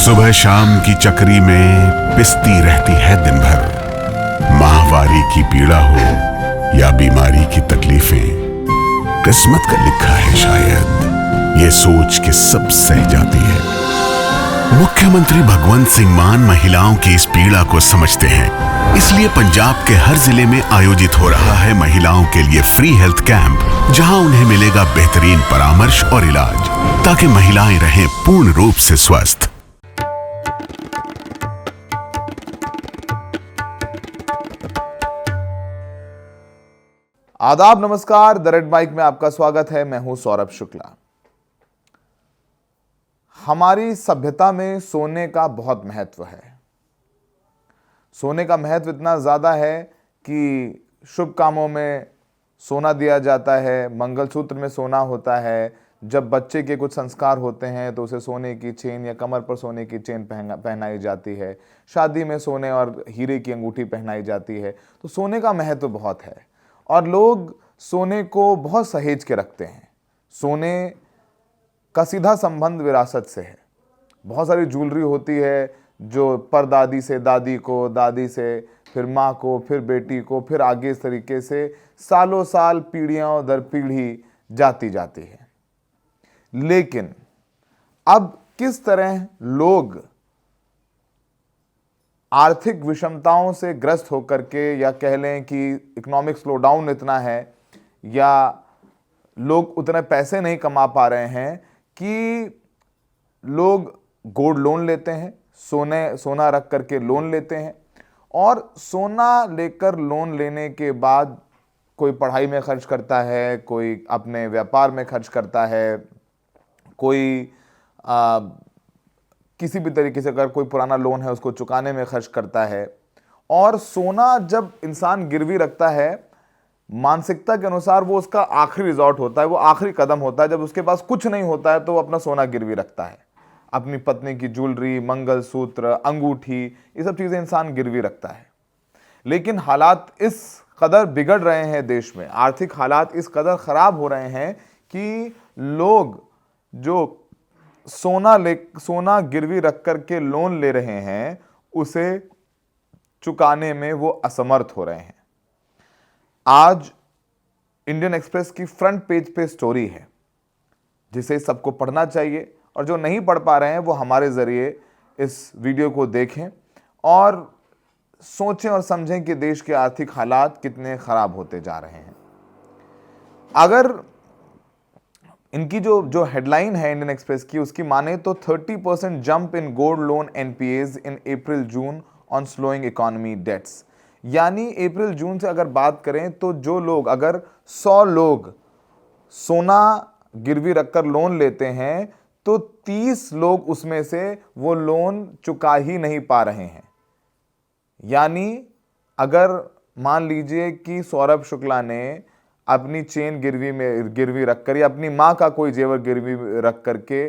सुबह शाम की चक्री में पिसती रहती है दिन भर। माहवारी की पीड़ा हो या बीमारी की तकलीफें, किस्मत का लिखा है शायद, ये सोच के सब सह जाती है। मुख्यमंत्री भगवंत सिंह मान महिलाओं की इस पीड़ा को समझते हैं, इसलिए पंजाब के हर जिले में आयोजित हो रहा है महिलाओं के लिए फ्री हेल्थ कैंप, जहां उन्हें मिलेगा बेहतरीन परामर्श और इलाज, ताकि महिलाएं रहें पूर्ण रूप से स्वस्थ। आदाब, नमस्कार। द रेड माइक में आपका स्वागत है। मैं हूं सौरभ शुक्ला। हमारी सभ्यता में सोने का बहुत महत्व है। सोने का महत्व इतना ज़्यादा है कि शुभ कामों में सोना दिया जाता है, मंगलसूत्र में सोना होता है। जब बच्चे के कुछ संस्कार होते हैं तो उसे सोने की चेन या कमर पर सोने की चेन पहनाई जाती है। शादी में सोने और हीरे की अंगूठी पहनाई जाती है। तो सोने का महत्व बहुत है और लोग सोने को बहुत सहेज के रखते हैं। सोने का सीधा संबंध विरासत से है। बहुत सारी ज्वेलरी होती है जो परदादी से दादी को, दादी से फिर माँ को, फिर बेटी को, फिर आगे इस तरीके से सालों साल, पीढ़ियों दर पीढ़ी जाती है। लेकिन अब किस तरह लोग आर्थिक विषमताओं से ग्रस्त होकर के, या कह लें कि इकोनॉमिक स्लोडाउन इतना है, या लोग उतने पैसे नहीं कमा पा रहे हैं कि लोग गोल्ड लोन लेते हैं, सोना रख करके लोन लेते हैं, और सोना लेकर लोन लेने के बाद कोई पढ़ाई में खर्च करता है, कोई अपने व्यापार में खर्च करता है, कोई किसी भी तरीके से अगर कोई पुराना लोन है उसको चुकाने में खर्च करता है। और सोना जब इंसान गिरवी रखता है, मानसिकता के अनुसार वो उसका आखिरी रिजॉर्ट होता है, वो आखिरी कदम होता है। जब उसके पास कुछ नहीं होता है तो वो अपना सोना गिरवी रखता है। अपनी पत्नी की ज्वेलरी, मंगलसूत्र, अंगूठी, ये सब चीज़ें इंसान गिरवी रखता है। लेकिन हालात इस कदर बिगड़ रहे हैं देश में, आर्थिक हालात इस कदर ख़राब हो रहे हैं कि लोग जो सोना गिरवी रख करके लोन ले रहे हैं, उसे चुकाने में वो असमर्थ हो रहे हैं। आज इंडियन एक्सप्रेस की फ्रंट पेज पे स्टोरी है जिसे सबको पढ़ना चाहिए, और जो नहीं पढ़ पा रहे हैं वो हमारे ज़रिए इस वीडियो को देखें और सोचें और समझें कि देश के आर्थिक हालात कितने ख़राब होते जा रहे हैं। अगर इनकी जो हेडलाइन है इंडियन एक्सप्रेस की, उसकी माने तो 30% jump in gold loan NPAs in April June on slowing economy debts. यानी अप्रैल जून से अगर बात करें तो जो लोग, अगर 100 लोग सोना गिरवी रखकर लोन लेते हैं तो 30 लोग उसमें से वो लोन चुका ही नहीं पा रहे हैं। यानी अगर मान लीजिए कि सौरभ शुक्ला ने अपनी चेन गिरवी रखकर, या अपनी माँ का कोई जेवर गिरवी रख करके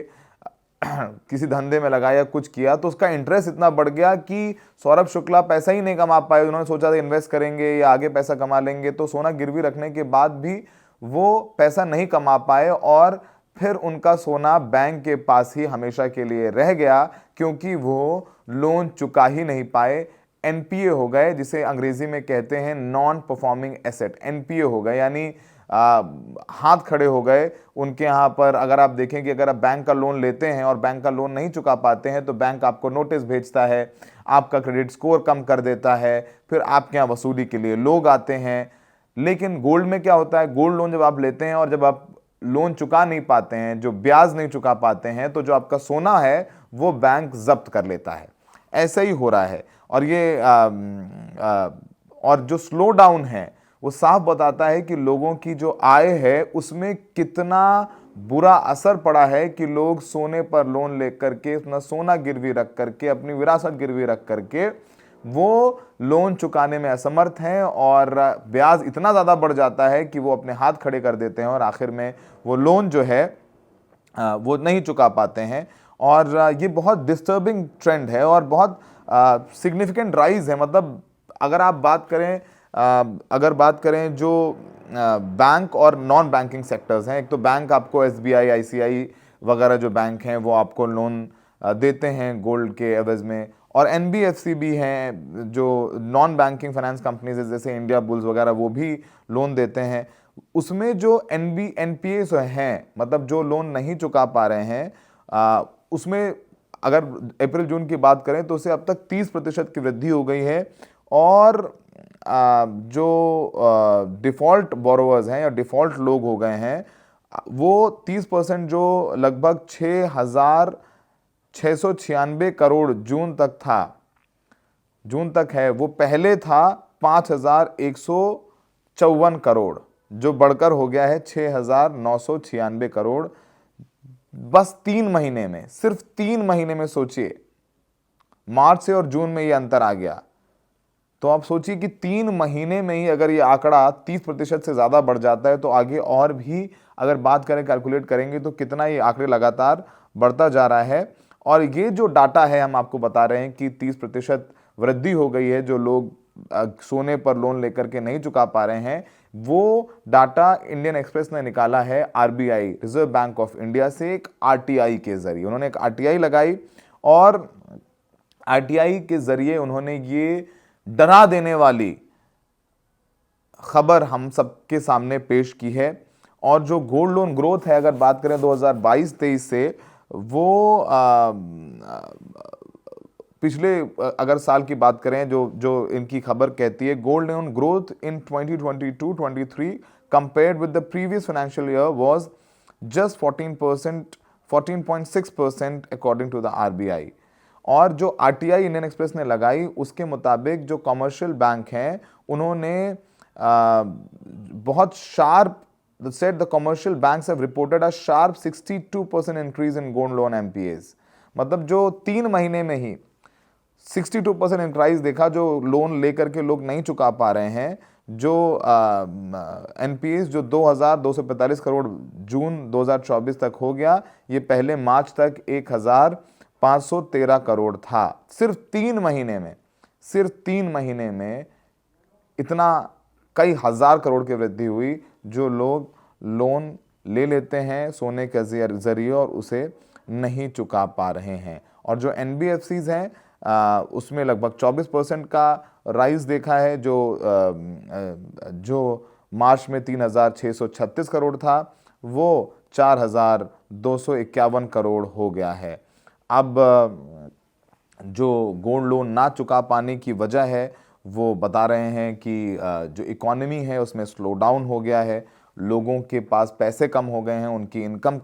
किसी धंधे में लगाया, कुछ किया, तो उसका इंटरेस्ट इतना बढ़ गया कि सौरभ शुक्ला पैसा ही नहीं कमा पाए। उन्होंने सोचा था इन्वेस्ट करेंगे या आगे पैसा कमा लेंगे, तो सोना गिरवी रखने के बाद भी वो पैसा नहीं कमा पाए और फिर उनका सोना बैंक के पास ही हमेशा के लिए रह गया, क्योंकि वो लोन चुका ही नहीं पाए। एनपीए हो गए, जिसे अंग्रेजी में कहते हैं नॉन परफॉर्मिंग एसेट। एनपीए हो गए यानी हाथ खड़े हो गए उनके यहाँ पर। अगर आप देखें कि अगर आप बैंक का लोन लेते हैं और बैंक का लोन नहीं चुका पाते हैं तो बैंक आपको नोटिस भेजता है, आपका क्रेडिट स्कोर कम कर देता है, फिर आपके यहाँ वसूली के लिए लोग आते हैं। लेकिन गोल्ड में क्या होता है, गोल्ड लोन जब आप लेते हैं और जब आप लोन चुका नहीं पाते हैं, जो ब्याज नहीं चुका पाते हैं, तो जो आपका सोना है वो बैंक जब्त कर लेता है। ऐसा ही हो रहा है। और ये और जो स्लो डाउन है वो साफ बताता है कि लोगों की जो आय है उसमें कितना बुरा असर पड़ा है कि लोग सोने पर लोन लेकर के, अपना सोना गिरवी रख करके, अपनी विरासत गिरवी रख करके वो लोन चुकाने में असमर्थ हैं, और ब्याज इतना ज़्यादा बढ़ जाता है कि वो अपने हाथ खड़े कर देते हैं और आखिर में वो लोन जो है वो नहीं चुका पाते हैं। और ये बहुत डिस्टर्बिंग ट्रेंड है और बहुत सिग्निफिकेंट राइज है। मतलब अगर आप बात करें जो बैंक और नॉन बैंकिंग सेक्टर्स हैं, एक तो बैंक आपको एसबीआई, आईसीआई वगैरह जो बैंक हैं वो आपको लोन देते हैं गोल्ड के एवज में। और एनबीएफसी भी हैं जो नॉन बैंकिंग फाइनेंस कंपनीज जैसे इंडिया बुल्स वगैरह, वो भी लोन देते हैं। उसमें जो एनपीए हैं, मतलब जो लोन नहीं चुका पा रहे हैं, उसमें अगर अप्रैल जून की बात करें तो उसे अब तक 30% की वृद्धि हो गई है। और जो डिफ़ॉल्ट बोरोवर्स हैं या डिफ़ॉल्ट लोग हो गए हैं, वो 30% जो लगभग 6,696 करोड़ जून तक है, वो पहले था 5,154 करोड़, जो बढ़कर हो गया है 6,996 करोड़। बस 3 महीने में, सिर्फ 3 महीने में सोचिए, मार्च से और जून में ये अंतर आ गया। तो आप सोचिए कि 3 महीने में ही अगर ये आंकड़ा 30% से ज़्यादा बढ़ जाता है, तो आगे और भी अगर बात करें, कैलकुलेट करेंगे तो कितना ये आंकड़े लगातार बढ़ता जा रहा है। और ये जो डाटा है, हम आपको बता रहे हैं कि 30% वृद्धि हो गई है जो लोग सोने पर लोन लेकर के नहीं चुका पा रहे हैं। वो डाटा इंडियन एक्सप्रेस ने निकाला है RBI, reserve bank of India से, एक आरटीआई के जरिए। उन्होंने एक आरटीआई लगाई और आरटीआई के जरिए उन्होंने ये डरा देने वाली खबर हम सबके सामने पेश की है। और जो गोल्ड लोन ग्रोथ है, अगर बात करें 2022-23 से, वो पिछले अगर साल की बात करें, जो इनकी खबर कहती है, gold loan growth in 2022-23 compared with the previous financial year was just 14.6% according to the RBI. और जो आरटीआई इंडियन एक्सप्रेस ने लगाई, उसके मुताबिक जो कमर्शियल बैंक हैं, उन्होंने बहुत sharp said the commercial banks have reported a sharp 62% increase in gold loan MPS. मतलब जो 3 महीने में ही 62% इंक्रीज देखा, जो लोन लेकर के लोग नहीं चुका पा रहे हैं। जो एनपीएस जो 2,245 करोड़ जून 2024 तक हो गया, ये पहले मार्च तक 1,513 करोड़ था। सिर्फ 3 महीने में इतना कई हजार करोड़ की वृद्धि हुई, जो लोग लोन ले लेते हैं सोने के जरिए और उसे नहीं चुका पा रहे हैं। और जो एनबीएफसीज हैं, उसमें लगभग 24% का राइज देखा है, जो मार्च में 3,636 करोड़ था, वो 4,251 करोड़ हो गया है। अब जो गोल्ड लोन ना चुका पाने की वजह है, वो बता रहे हैं कि जो इकॉनमी है उसमें स्लो डाउन हो गया है, लोगों के पास पैसे कम हो गए हैं, उनकी इनकम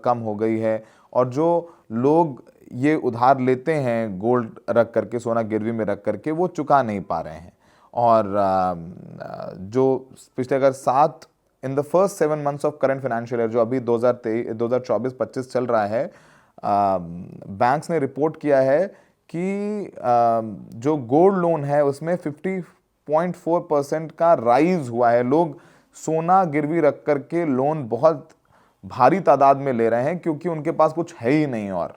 कम हो गई है। और जो लोग ये उधार लेते हैं गोल्ड रख करके, सोना गिरवी में रख करके, वो चुका नहीं पा रहे हैं। और जो पिछले अगर in the first 7 months of current financial year, जो अभी 2024-25 चल रहा है, बैंक्स ने रिपोर्ट किया है कि जो गोल्ड लोन है उसमें 50.4% का राइज हुआ है। लोग सोना गिरवी रख करके लोन बहुत भारी तादाद में ले रहे हैं, क्योंकि उनके पास कुछ है ही नहीं और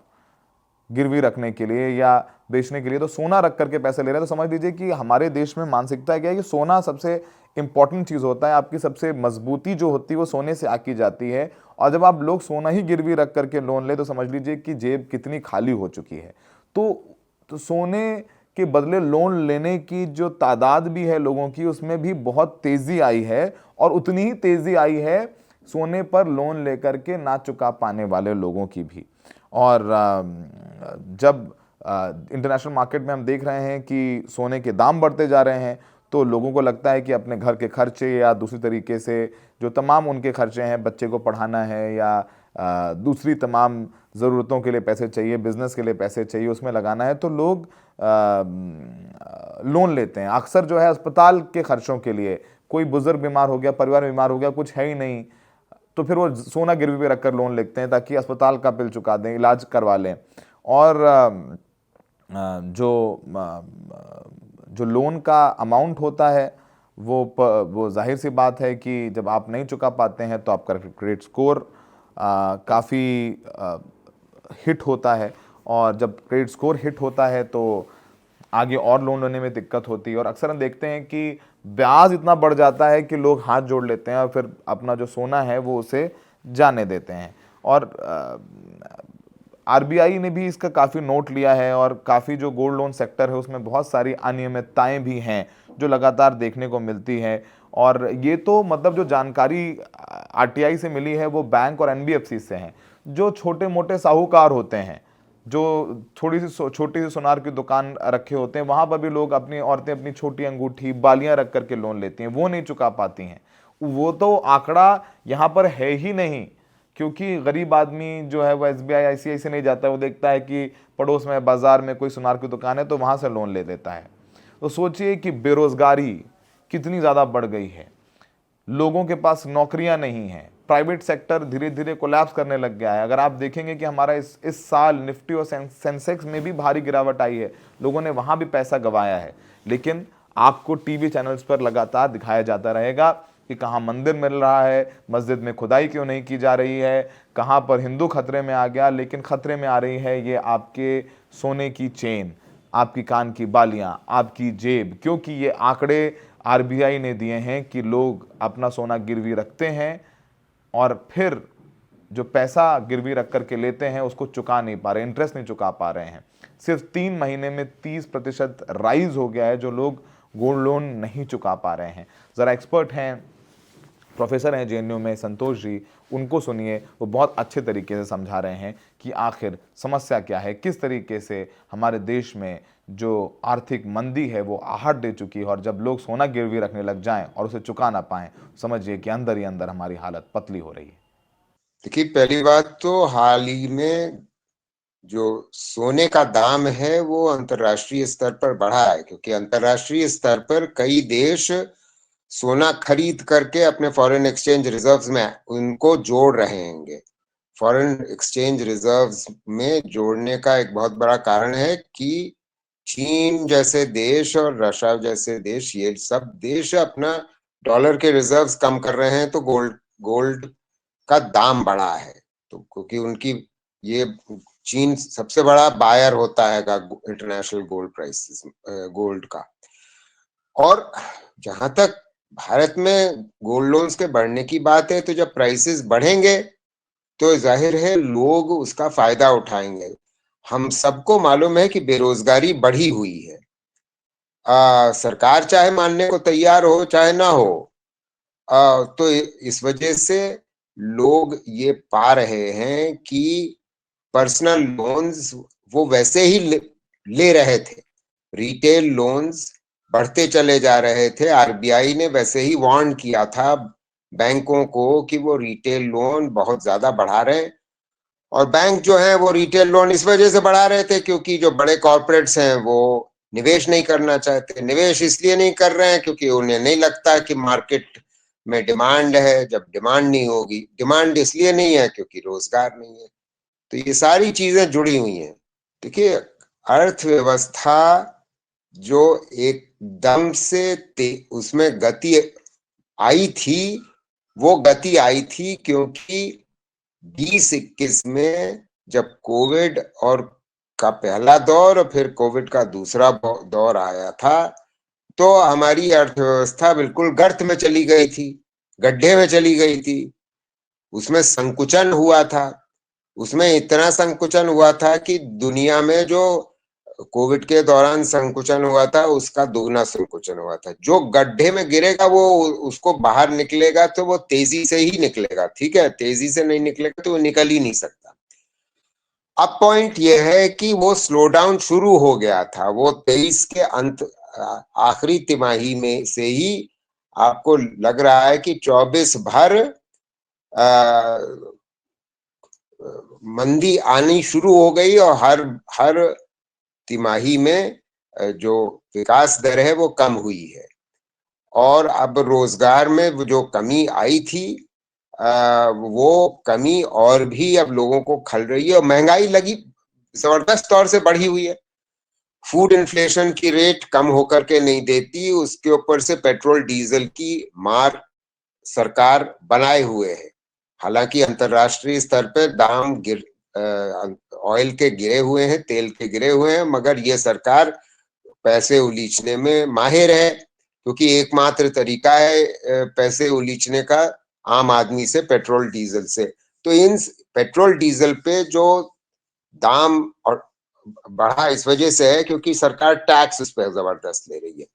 गिरवी रखने के लिए या बेचने के लिए, तो सोना रख करके पैसे ले रहे हैं। तो समझ लीजिए कि हमारे देश में मानसिकता क्या है कि सोना सबसे इंपॉर्टेंट चीज़ होता है, आपकी सबसे मजबूती जो होती है वो सोने से आकी जाती है। और जब आप लोग सोना ही गिरवी रख करके लोन ले, तो समझ लीजिए कि जेब कितनी खाली हो चुकी है। तो सोने के बदले लोन लेने की जो तादाद भी है लोगों की, उसमें भी बहुत तेज़ी आई है। और उतनी ही तेज़ी आई है सोने पर लोन लेकर के ना चुका पाने वाले लोगों की भी। और जब इंटरनेशनल मार्केट में हम देख रहे हैं कि सोने के दाम बढ़ते जा रहे हैं, तो लोगों को लगता है कि अपने घर के खर्चे या दूसरी तरीके से जो तमाम उनके खर्चे हैं, बच्चे को पढ़ाना है या दूसरी तमाम ज़रूरतों के लिए पैसे चाहिए, बिजनेस के लिए पैसे चाहिए, उसमें लगाना है, तो लोग लोन लेते हैं। अक्सर जो है अस्पताल के खर्चों के लिए, कोई बुजुर्ग बीमार हो गया, परिवार बीमार हो गया, कुछ है ही नहीं, तो फिर वो सोना गिरवी पे रखकर लोन लेते हैं ताकि अस्पताल का बिल चुका दें, इलाज करवा लें। और जो लोन का अमाउंट होता है, वो जाहिर सी बात है कि जब आप नहीं चुका पाते हैं तो आपका क्रेडिट स्कोर काफ़ी हिट होता है। और जब क्रेडिट स्कोर हिट होता है तो आगे और लोन लेने में दिक्कत होती है। और अक्सर हम देखते हैं कि ब्याज इतना बढ़ जाता है कि लोग हाथ जोड़ लेते हैं और फिर अपना जो सोना है वो उसे जाने देते हैं। और आरबीआई ने भी इसका काफ़ी नोट लिया है और काफ़ी जो गोल्ड लोन सेक्टर है उसमें बहुत सारी अनियमितताएं भी हैं जो लगातार देखने को मिलती हैं। और ये तो मतलब जो जानकारी आरटीआई से मिली है वो बैंक और एनबीएफसी से है। जो छोटे मोटे साहूकार होते हैं, जो छोटी सी सुनार की दुकान रखे होते हैं, वहां पर भी लोग, अपनी औरतें अपनी छोटी अंगूठी बालियां रख करके लोन लेती हैं, वो नहीं चुका पाती हैं। वो तो आंकड़ा यहाँ पर है ही नहीं, क्योंकि गरीब आदमी जो है वो एसबीआई आईसीआई से नहीं जाता है, वो देखता है कि पड़ोस में बाजार में कोई सुनार की दुकान है तो वहां से लोन ले लेता है। तो सोचिए कि बेरोजगारी कितनी ज़्यादा बढ़ गई है, लोगों के पास नौकरियां नहीं हैं, प्राइवेट सेक्टर धीरे धीरे कोलैप्स करने लग गया है। अगर आप देखेंगे कि हमारा इस साल निफ्टी और सेंसेक्स में भी भारी गिरावट आई है, लोगों ने वहां भी पैसा गंवाया है। लेकिन आपको टीवी चैनल्स पर लगातार दिखाया जाता रहेगा कि कहाँ मंदिर मिल रहा है, मस्जिद में खुदाई क्यों नहीं की जा रही है, कहाँ पर हिंदू खतरे में आ गया। लेकिन खतरे में आ रही है ये आपके सोने की चेन, आपकी कान की बालियां, आपकी जेब, क्योंकि ये आंकड़े आरबीआई ने दिए हैं कि लोग अपना सोना गिरवी रखते हैं और फिर जो पैसा गिरवी रख करके लेते हैं उसको चुका नहीं पा रहे, इंटरेस्ट नहीं चुका पा रहे हैं। सिर्फ 3 महीने में 30% राइज हो गया है जो लोग गोल्ड लोन नहीं चुका पा रहे हैं। ज़रा एक्सपर्ट हैं, प्रोफेसर हैं जेएनयू में, संतोष जी, उनको सुनिए, वो बहुत अच्छे तरीके से समझा रहे हैं कि आखिर समस्या क्या है, किस तरीके से हमारे देश में जो आर्थिक मंदी है वो आहट दे चुकी है। और जब लोग सोना गिरवी रखने लग जाएं और उसे चुका ना पाएं, समझिए कि अंदर ही अंदर हमारी हालत पतली हो रही है। देखिए, पहली बात तो हाल ही में जो सोने का दाम है वो अंतर्राष्ट्रीय स्तर पर बढ़ा है, क्योंकि अंतर्राष्ट्रीय स्तर पर कई देश सोना खरीद करके अपने फॉरेन एक्सचेंज रिजर्व्स में उनको जोड़ रहे हैं। फॉरेन एक्सचेंज रिजर्व्स में जोड़ने का एक बहुत बड़ा कारण है कि चीन जैसे देश और रशिया जैसे देश, ये सब देश अपना डॉलर के रिजर्व्स कम कर रहे हैं, तो गोल्ड का दाम बढ़ा है। तो क्योंकि उनकी ये चीन सबसे बड़ा बायर होता है इंटरनेशनल गोल्ड प्राइसेस, गोल्ड का। और जहां तक भारत में गोल्ड लोन्स के बढ़ने की बात है, तो जब प्राइसेस बढ़ेंगे तो जाहिर है लोग उसका फायदा उठाएंगे। हम सबको मालूम है कि बेरोजगारी बढ़ी हुई है। सरकार चाहे मानने को तैयार हो चाहे ना हो, तो इस वजह से लोग ये पा रहे हैं कि पर्सनल लोन्स वो वैसे ही ले रहे थे, रिटेल लोन्स बढ़ते चले जा रहे थे। आरबीआई ने वैसे ही वार्न किया था बैंकों को कि वो रिटेल लोन बहुत ज्यादा बढ़ा रहे हैं। और बैंक जो है वो रिटेल लोन इस वजह से बढ़ा रहे थे क्योंकि जो बड़े कॉर्पोरेट्स हैं वो निवेश नहीं करना चाहते। निवेश इसलिए नहीं कर रहे हैं क्योंकि उन्हें नहीं लगता कि मार्केट में डिमांड है। जब डिमांड नहीं होगी, डिमांड इसलिए नहीं है क्योंकि रोजगार नहीं है। तो ये सारी चीजें जुड़ी हुई हैं। देखिए, अर्थव्यवस्था जो एकदम से उसमें गति आई थी, वो गति आई थी क्योंकि 2021 में जब कोविड और का पहला दौर और फिर कोविड का दूसरा दौर आया था, तो हमारी अर्थव्यवस्था बिल्कुल गर्त में चली गई थी, गड्ढे में चली गई थी। उसमें संकुचन हुआ था। उसमें इतना संकुचन हुआ था कि दुनिया में जो कोविड के दौरान संकुचन हुआ था उसका दोगुना संकुचन हुआ था। जो गड्ढे में गिरेगा वो उसको बाहर निकलेगा तो वो तेजी से ही निकलेगा, ठीक है, तेजी से नहीं निकलेगा तो वो निकल ही नहीं सकता। अब पॉइंट ये है कि वो स्लो डाउन शुरू हो गया था। वो 23 के अंत, आखिरी तिमाही में से ही आपको लग रहा है कि 24 भर मंदी आनी शुरू हो गई और हर तिमाही में जो विकास दर है वो कम हुई है। और अब रोजगार में जो कमी आई थी, वो कमी और भी अब लोगों को खल रही है और महंगाई लगी जबरदस्त तौर से बढ़ी हुई है। फूड इन्फ्लेशन की रेट कम होकर के नहीं देती, उसके ऊपर से पेट्रोल डीजल की मार सरकार बनाए हुए है। हालांकि अंतरराष्ट्रीय स्तर पर दाम ऑयल के गिरे हुए हैं, तेल के गिरे हुए हैं, मगर ये सरकार पैसे उलीचने में माहिर है क्योंकि एकमात्र तरीका है पैसे उलीचने का आम आदमी से, पेट्रोल डीजल से। तो इन पेट्रोल डीजल पे जो दाम और बढ़ा इस वजह से है क्योंकि सरकार टैक्स उस पर जबरदस्त ले रही है।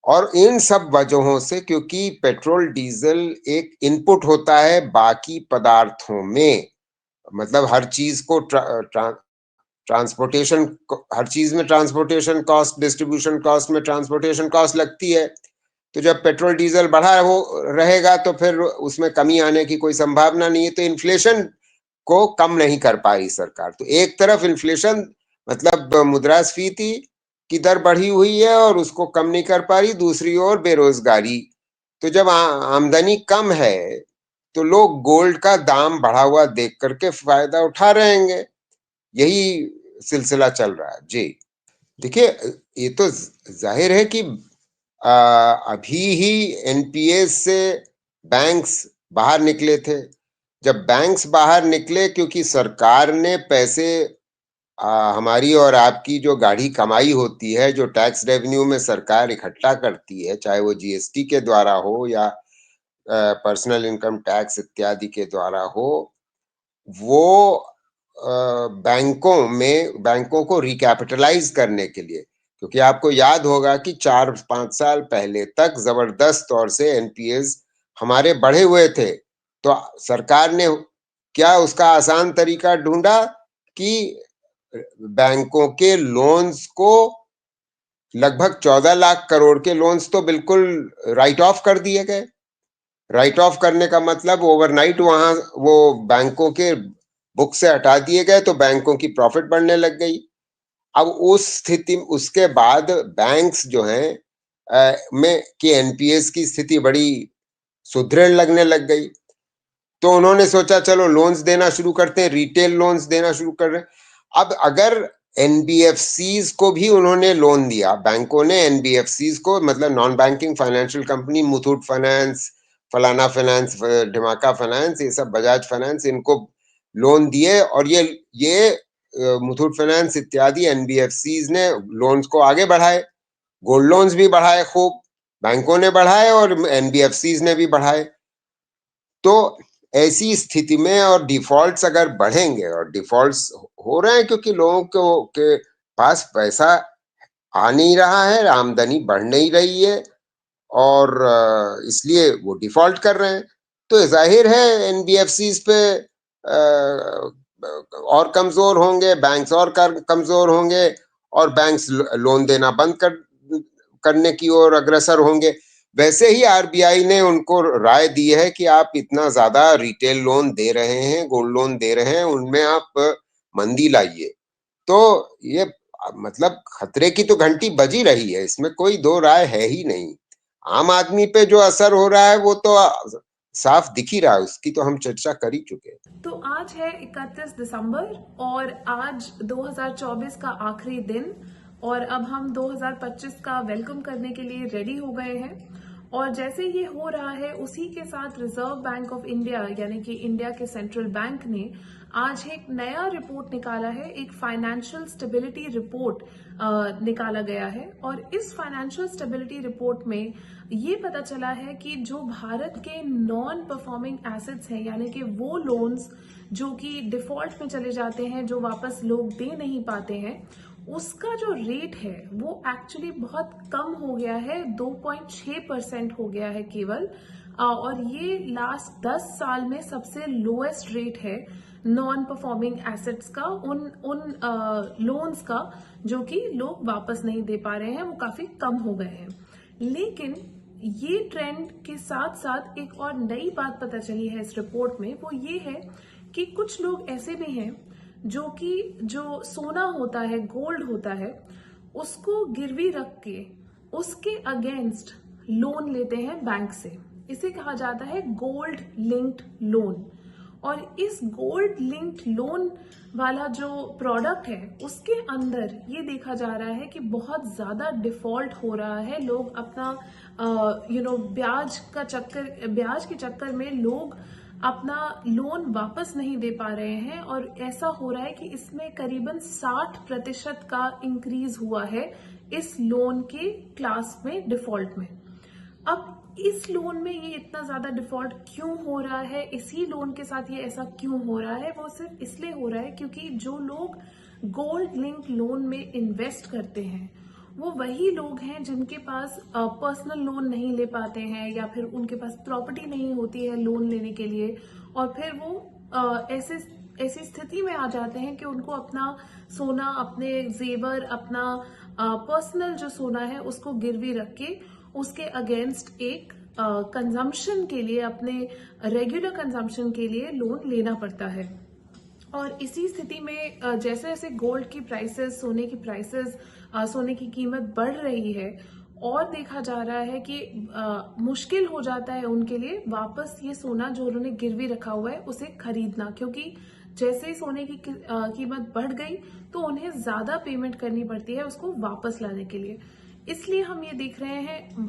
और इन सब वजहों से, क्योंकि पेट्रोल डीजल एक इनपुट होता है बाकी पदार्थों में, मतलब हर चीज को ट्रांसपोर्टेशन, हर चीज में ट्रांसपोर्टेशन कॉस्ट, डिस्ट्रीब्यूशन कॉस्ट में ट्रांसपोर्टेशन कॉस्ट लगती है। तो जब पेट्रोल डीजल बढ़ा हो रहेगा तो फिर उसमें कमी आने की कोई संभावना नहीं है। तो इन्फ्लेशन को कम नहीं कर पा रही सरकार। तो एक तरफ इन्फ्लेशन मतलब मुद्रास्फीति की दर बढ़ी हुई है और उसको कम नहीं कर पा रही, दूसरी ओर बेरोजगारी। तो जब आमदनी कम है तो लोग गोल्ड का दाम बढ़ा हुआ देख करके फायदा उठा रहेंगे। यही सिलसिला चल रहा है जी। देखिए, ये तो जाहिर है कि अभी ही एनपीएस से बैंक्स बाहर निकले थे। जब बैंक्स बाहर निकले क्योंकि सरकार ने पैसे, हमारी और आपकी जो गाढ़ी कमाई होती है, जो टैक्स रेवेन्यू में सरकार इकट्ठा करती है, चाहे वो जीएसटी के द्वारा हो या पर्सनल इनकम टैक्स इत्यादि के द्वारा हो, वो बैंकों को रिकैपिटलाइज करने के लिए, क्योंकि आपको याद होगा कि 4-5 साल पहले तक जबरदस्त तौर से एनपीएस हमारे बढ़े हुए थे। तो सरकार ने क्या उसका आसान तरीका ढूंढा कि बैंकों के लोन्स को, लगभग 14 लाख करोड़ के लोन्स तो बिल्कुल राइट ऑफ कर दिए गए। राइट ऑफ करने का मतलब ओवरनाइट वहां वो बैंकों के बुक से हटा दिए गए, तो बैंकों की प्रॉफिट बढ़ने लग गई। अब उस स्थिति, उसके बाद बैंक्स जो हैं में कि एनपीएस की स्थिति बड़ी सुदृढ़ लगने लग गई। तो उन्होंने सोचा चलो लोन्स देना शुरू करते हैं, रिटेल लोन्स देना शुरू कर रहे हैं। अब अगर एनबीएफसीज को भी उन्होंने लोन दिया, बैंकों ने एनबीएफसीज को, मतलब non banking financial company, Muthoot finance, फलाना फाइनेंस, ढिमाका फाइनेंस, ये सब, बजाज फाइनेंस, इनको लोन दिए। और ये मुथूट फाइनेंस इत्यादि एनबीएफसीज ने लोन्स को आगे बढ़ाए, गोल्ड लोन्स भी बढ़ाए खूब, बैंकों ने बढ़ाए और एनबीएफसीज ने भी बढ़ाए। तो ऐसी स्थिति में, और डिफॉल्ट्स अगर बढ़ेंगे, और डिफॉल्ट्स हो रहे हैं क्योंकि लोगों के पास पैसा आ नहीं रहा है, आमदनी बढ़ नहीं रही है, और इसलिए वो डिफॉल्ट कर रहे हैं। तो जाहिर है एनबीएफसीज पे और कमजोर होंगे, बैंक्स और कमजोर होंगे, और बैंक्स लोन देना बंद करने की ओर अग्रसर होंगे। वैसे ही आरबीआई ने उनको राय दी है कि आप इतना ज्यादा रिटेल लोन दे रहे हैं, गोल्ड लोन दे रहे हैं, उनमें आप मंदी लाइए। तो ये मतलब खतरे की तो घंटी बजी रही है, इसमें कोई दो राय है ही नहीं। आम आदमी पे जो असर हो रहा है वो तो साफ दिख ही रहा है, उसकी तो हम चर्चा कर ही चुके हैं। तो आज है 31 दिसंबर और आज 2024 का आखिरी दिन, और अब हम 2025 का वेलकम करने के लिए रेडी हो गए हैं। और जैसे ये हो रहा है उसी के साथ रिजर्व बैंक ऑफ इंडिया यानी कि इंडिया के सेंट्रल बैंक ने आज एक नया रिपोर्ट निकाला है, एक फाइनेंशियल स्टेबिलिटी रिपोर्ट निकाला गया है। और इस फाइनेंशियल स्टेबिलिटी रिपोर्ट में ये पता चला है कि जो भारत के नॉन परफॉर्मिंग एसेट्स हैं, यानी कि वो लोन्स जो कि डिफॉल्ट में चले जाते हैं, जो वापस लोग दे नहीं पाते हैं, उसका जो रेट है वो एक्चुअली बहुत कम हो गया है, 2.6% हो गया है केवल। और ये लास्ट 10 साल में सबसे लोएस्ट रेट है नॉन परफॉर्मिंग एसेट्स का, उन लोन्स का जो कि लोग वापस नहीं दे पा रहे हैं, वो काफी कम हो गए हैं। लेकिन ये ट्रेंड के साथ साथ एक और नई बात पता चली है इस रिपोर्ट में, वो ये है कि कुछ लोग ऐसे भी हैं जो कि जो सोना होता है, गोल्ड होता है, उसको गिरवी रख के उसके अगेंस्ट लोन लेते हैं बैंक से। इसे कहा जाता है गोल्ड लिंक्ड लोन। और इस गोल्ड लिंक्ड लोन वाला जो प्रोडक्ट है उसके अंदर ये देखा जा रहा है कि बहुत ज्यादा डिफॉल्ट हो रहा है। लोग अपना ब्याज के चक्कर में लोग अपना लोन वापस नहीं दे पा रहे हैं, और ऐसा हो रहा है कि इसमें करीबन 60% का इंक्रीज हुआ है इस लोन के क्लास में, डिफॉल्ट में। अब इस लोन में ये इतना ज्यादा डिफॉल्ट क्यों हो रहा है, इसी लोन के साथ ये ऐसा क्यों हो रहा है, वो सिर्फ इसलिए हो रहा है क्योंकि जो लोग गोल्ड लिंक लोन में इन्वेस्ट करते हैं वो वही लोग हैं जिनके पास पर्सनल लोन नहीं ले पाते हैं, या फिर उनके पास प्रॉपर्टी नहीं होती है लोन लेने के लिए, और फिर वो ऐसी स्थिति में आ जाते हैं कि उनको अपना सोना, अपने जेवर, अपना पर्सनल जो सोना है उसको गिरवी रख के उसके अगेंस्ट एक कंजम्पशन के लिए, अपने रेगुलर कंजम्पशन के लिए लोन लेना पड़ता है। और इसी स्थिति में जैसे जैसे गोल्ड की प्राइसेस, सोने की प्राइसेस, सोने की कीमत बढ़ रही है और देखा जा रहा है कि मुश्किल हो जाता है उनके लिए वापस ये सोना जो उन्होंने गिरवी रखा हुआ है उसे खरीदना, क्योंकि जैसे ही सोने की कीमत बढ़ गई तो उन्हें ज्यादा पेमेंट करनी पड़ती है उसको वापस लाने के लिए। इसलिए हम ये देख रहे हैं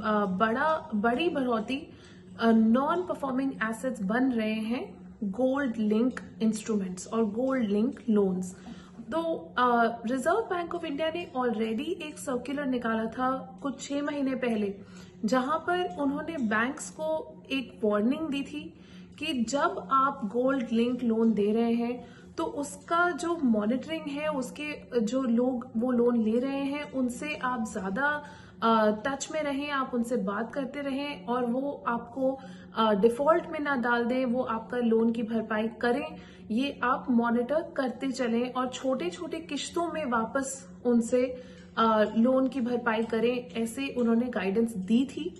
बड़ी बढ़ोतरी नॉन परफॉर्मिंग एसेट्स बन रहे हैं गोल्ड लिंक इंस्ट्रूमेंट्स और गोल्ड लिंक लोन्स। तो रिजर्व बैंक ऑफ इंडिया ने ऑलरेडी एक सर्कुलर निकाला था कुछ 6 महीने पहले, जहां पर उन्होंने बैंक्स को एक वार्निंग दी थी कि जब आप गोल्ड लिंक लोन दे रहे हैं तो उसका जो मॉनिटरिंग है, उसके जो लोग वो लोन ले रहे हैं उनसे आप ज्यादा टच में रहें, आप उनसे बात करते रहें और वो आपको डिफॉल्ट में ना डाल दें, वो आपका लोन की भरपाई करें, ये आप मॉनिटर करते चलें और छोटे छोटे किश्तों में वापस उनसे लोन की भरपाई करें, ऐसे उन्होंने गाइडेंस दी थी।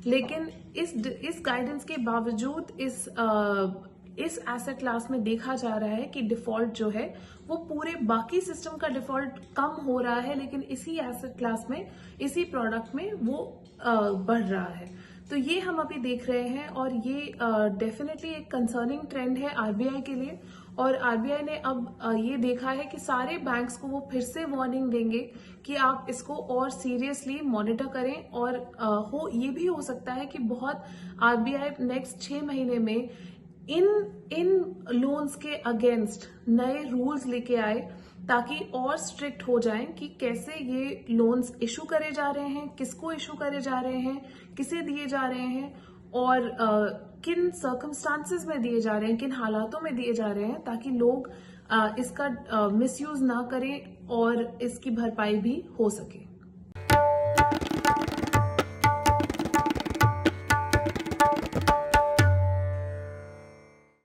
लेकिन इस गाइडेंस के बावजूद इस एसेट क्लास में देखा जा रहा है कि डिफॉल्ट जो है वो पूरे बाकी सिस्टम का डिफॉल्ट कम हो रहा है, लेकिन इसी एसेट क्लास में, इसी प्रोडक्ट में वो बढ़ रहा है। तो ये हम अभी देख रहे हैं और ये डेफिनेटली एक कंसर्निंग ट्रेंड है आरबीआई के लिए। और आरबीआई ने अब ये देखा है कि सारे बैंक्स को वो फिर से वार्निंग देंगे कि आप इसको और सीरियसली मॉनिटर करें, और ये भी हो सकता है कि बहुत आरबीआई नेक्स्ट 6 महीने में इन लोन्स के अगेंस्ट नए रूल्स लेके आए ताकि और स्ट्रिक्ट हो जाएं कि कैसे ये लोन्स इशू करे जा रहे हैं, किसको इशू करे जा रहे हैं, किसे दिए जा रहे हैं और किन सर्कमस्टांसेस में दिए जा रहे हैं, किन हालातों में दिए जा रहे हैं, ताकि लोग इसका मिसयूज ना करें और इसकी भरपाई भी हो सके।